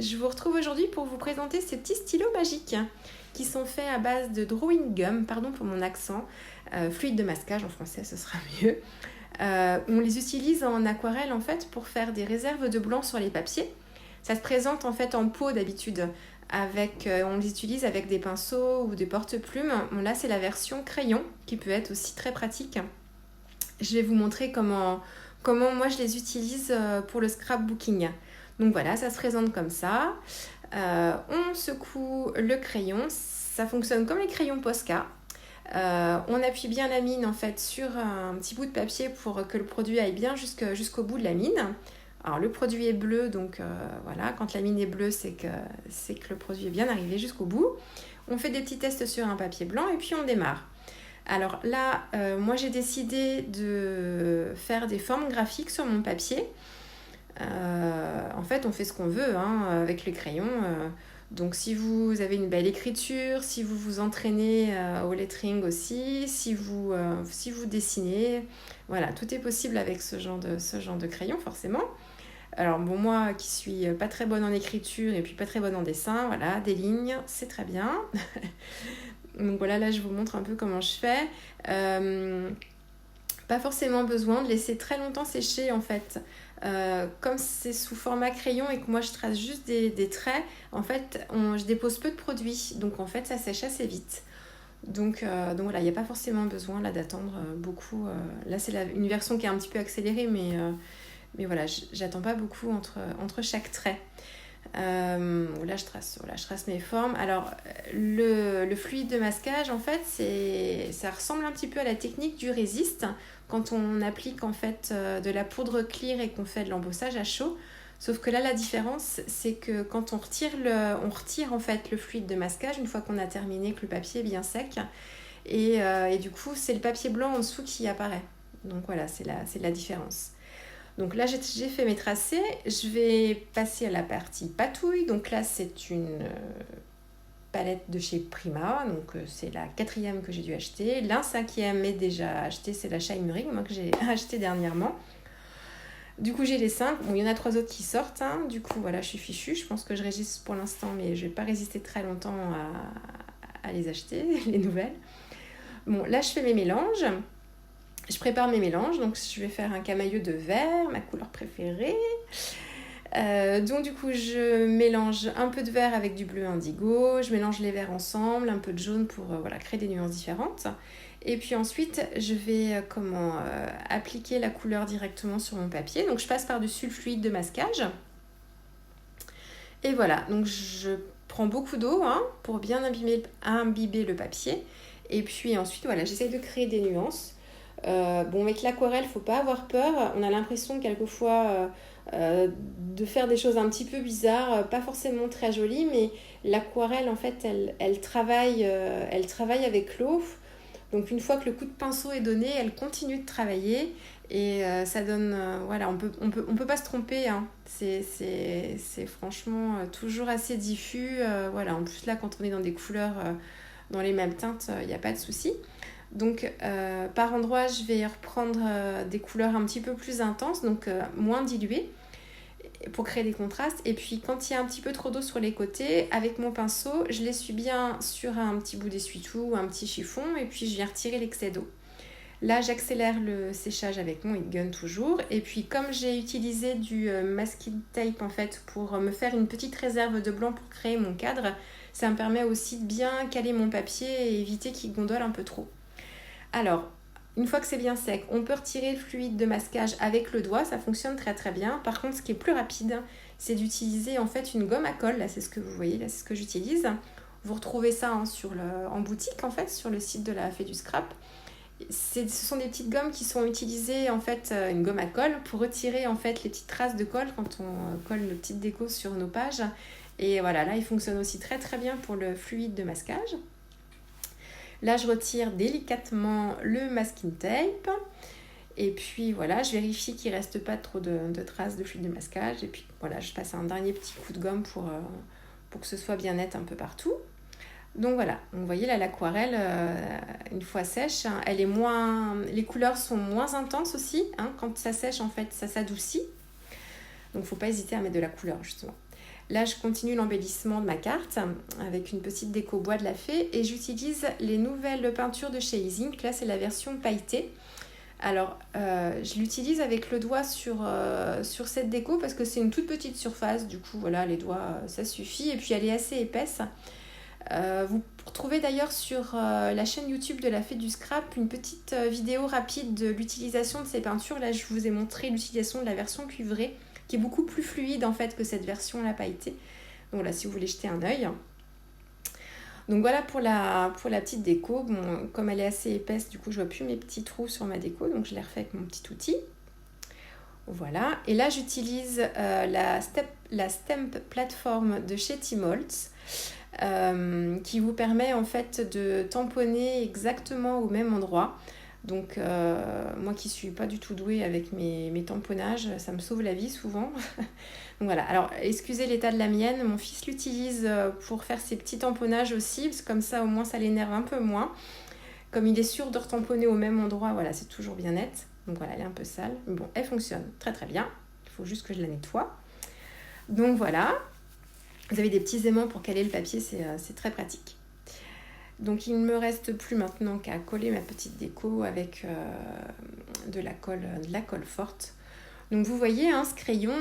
je vous retrouve aujourd'hui pour vous présenter ces petits stylos magiques qui sont faits à base de drawing gum, pardon pour mon accent, fluide de masquage en français ce sera mieux. On les utilise en aquarelle en fait pour faire des réserves de blanc sur les papiers. Ça se présente en fait en pot d'habitude, on les utilise avec des pinceaux ou des porte-plumes. Bon, là c'est la version crayon qui peut être aussi très pratique. Je vais vous montrer comment moi je les utilise pour le scrapbooking. Donc voilà, ça se présente comme ça. On secoue le crayon, ça fonctionne comme les crayons Posca. On appuie bien la mine en fait sur un petit bout de papier pour que le produit aille bien jusqu'au bout de la mine. Alors le produit est bleu, donc voilà, quand la mine est bleue, c'est que le produit est bien arrivé jusqu'au bout. On fait des petits tests sur un papier blanc et puis on démarre. Alors là, moi j'ai décidé de faire des formes graphiques sur mon papier. En fait, on fait ce qu'on veut avec les crayons. Donc si vous avez une belle écriture, si vous vous entraînez au lettering aussi, si vous dessinez, voilà, tout est possible avec ce genre de crayon forcément. Alors bon, moi qui suis pas très bonne en écriture et puis pas très bonne en dessin, voilà, des lignes, c'est très bien. Donc voilà, là je vous montre un peu comment je fais. Pas forcément besoin de laisser très longtemps sécher en fait. Comme c'est sous format crayon et que moi je trace juste des traits, en fait je dépose peu de produit, donc en fait ça sèche assez vite. Donc voilà, il n'y a pas forcément besoin là d'attendre beaucoup. Là c'est une version qui est un petit peu accélérée, mais voilà, j'attends pas beaucoup entre chaque trait. Là je trace mes formes. Alors le fluide de masquage en fait ça ressemble un petit peu à la technique du résiste quand on applique en fait de la poudre clear et qu'on fait de l'embossage à chaud, sauf que là la différence c'est que quand on retire en fait le fluide de masquage une fois qu'on a terminé, que le papier est bien sec, et du coup c'est le papier blanc en dessous qui apparaît. Donc voilà, c'est la différence. Donc là, j'ai fait mes tracés. Je vais passer à la partie patouille. Donc là, c'est une palette de chez Prima. Donc c'est la 4e que j'ai dû acheter. La 5e est déjà achetée, c'est la Shine Ring, moi que j'ai acheté dernièrement. Du coup, j'ai les 5. Bon, il y en a 3 autres qui sortent. Du coup, voilà, je suis fichue. Je pense que je résiste pour l'instant, mais je ne vais pas résister très longtemps à les acheter, les nouvelles. Bon, là, je fais mes mélanges. Je prépare mes mélanges, donc je vais faire un camailleux de vert, ma couleur préférée. Donc du coup, je mélange un peu de vert avec du bleu indigo, je mélange les verts ensemble, un peu de jaune pour créer des nuances différentes. Et puis ensuite, je vais appliquer la couleur directement sur mon papier. Donc je passe par-dessus le fluide de masquage. Et voilà, donc je prends beaucoup d'eau pour bien imbiber le papier. Et puis ensuite, voilà, j'essaye de créer des nuances. Avec l'aquarelle, faut pas avoir peur. On a l'impression quelquefois de faire des choses un petit peu bizarres, pas forcément très jolies, mais l'aquarelle en fait elle travaille avec l'eau. Donc une fois que le coup de pinceau est donné, elle continue de travailler et ça donne on peut pas se tromper. C'est franchement toujours assez diffus. En plus là quand on est dans des couleurs dans les mêmes teintes, il n'y a pas de souci. Donc par endroits je vais reprendre des couleurs un petit peu plus intenses, donc moins diluées pour créer des contrastes. Et puis quand il y a un petit peu trop d'eau sur les côtés, avec mon pinceau je l'essuie bien sur un petit bout d'essuie-tout ou un petit chiffon et puis je viens retirer l'excès d'eau. Là j'accélère le séchage avec mon heat gun toujours, et puis comme j'ai utilisé du masking tape en fait pour me faire une petite réserve de blanc pour créer mon cadre, ça me permet aussi de bien caler mon papier et éviter qu'il gondole un peu trop. Alors, une fois que c'est bien sec, on peut retirer le fluide de masquage avec le doigt, ça fonctionne très très bien. Par contre, ce qui est plus rapide, c'est d'utiliser en fait une gomme à colle. Là, c'est ce que vous voyez, là, c'est ce que j'utilise. Vous retrouvez ça en boutique en fait, sur le site de la Fée du Scrap. Ce sont des petites gommes qui sont utilisées en fait, une gomme à colle pour retirer en fait les petites traces de colle quand on colle nos petites décos sur nos pages. Et voilà, là, il fonctionne aussi très très bien pour le fluide de masquage. Là, je retire délicatement le masking tape. Et puis voilà, je vérifie qu'il ne reste pas trop de traces de fluide de masquage. Et puis voilà, je passe un dernier petit coup de gomme pour que ce soit bien net un peu partout. Donc voilà, donc, vous voyez là l'aquarelle, une fois sèche, les couleurs sont moins intenses aussi. Quand ça sèche, en fait, ça s'adoucit. Donc il ne faut pas hésiter à mettre de la couleur justement. Là, je continue l'embellissement de ma carte avec une petite déco bois de la fée et j'utilise les nouvelles peintures de chez Easink. Là, c'est la version pailletée. Alors, je l'utilise avec le doigt sur cette déco parce que c'est une toute petite surface. Du coup, voilà, les doigts, ça suffit. Et puis, elle est assez épaisse. Vous retrouvez d'ailleurs sur la chaîne YouTube de la Fée du Scrap une petite vidéo rapide de l'utilisation de ces peintures. Là, je vous ai montré l'utilisation de la version cuivrée qui est beaucoup plus fluide en fait que cette version là pailletée. Donc là, si vous voulez jeter un œil. Donc voilà pour la petite déco. Bon, comme elle est assez épaisse, du coup, je vois plus mes petits trous sur ma déco, donc je l'ai refait avec mon petit outil. Voilà. Et là, j'utilise la Stamp Platform de chez Tmoltz. Qui vous permet en fait de tamponner exactement au même endroit. Donc moi qui suis pas du tout douée avec mes tamponnages, ça me sauve la vie souvent. Donc voilà, alors excusez l'état de la mienne, mon fils l'utilise pour faire ses petits tamponnages aussi, parce que comme ça au moins ça l'énerve un peu moins. Comme il est sûr de retamponner au même endroit, voilà, c'est toujours bien net. Donc voilà, elle est un peu sale, mais bon, elle fonctionne très très bien. Il faut juste que je la nettoie. Donc voilà. Vous avez des petits aimants pour caler le papier, c'est très pratique. Donc il ne me reste plus maintenant qu'à coller ma petite déco avec de la colle forte. Donc vous voyez, hein, ce crayon,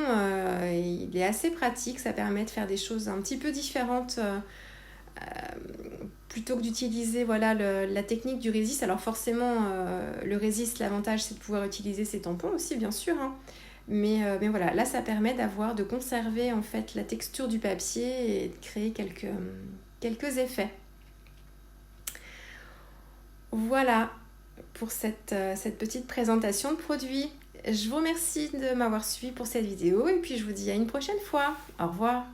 il est assez pratique, ça permet de faire des choses un petit peu différentes plutôt que d'utiliser voilà, la technique du résist. Alors forcément, le résist, l'avantage c'est de pouvoir utiliser ses tampons aussi, bien sûr, hein. Mais voilà, là ça permet de conserver en fait la texture du papier et de créer quelques effets. Voilà pour cette petite présentation de produits. Je vous remercie de m'avoir suivi pour cette vidéo et puis je vous dis à une prochaine fois. Au revoir.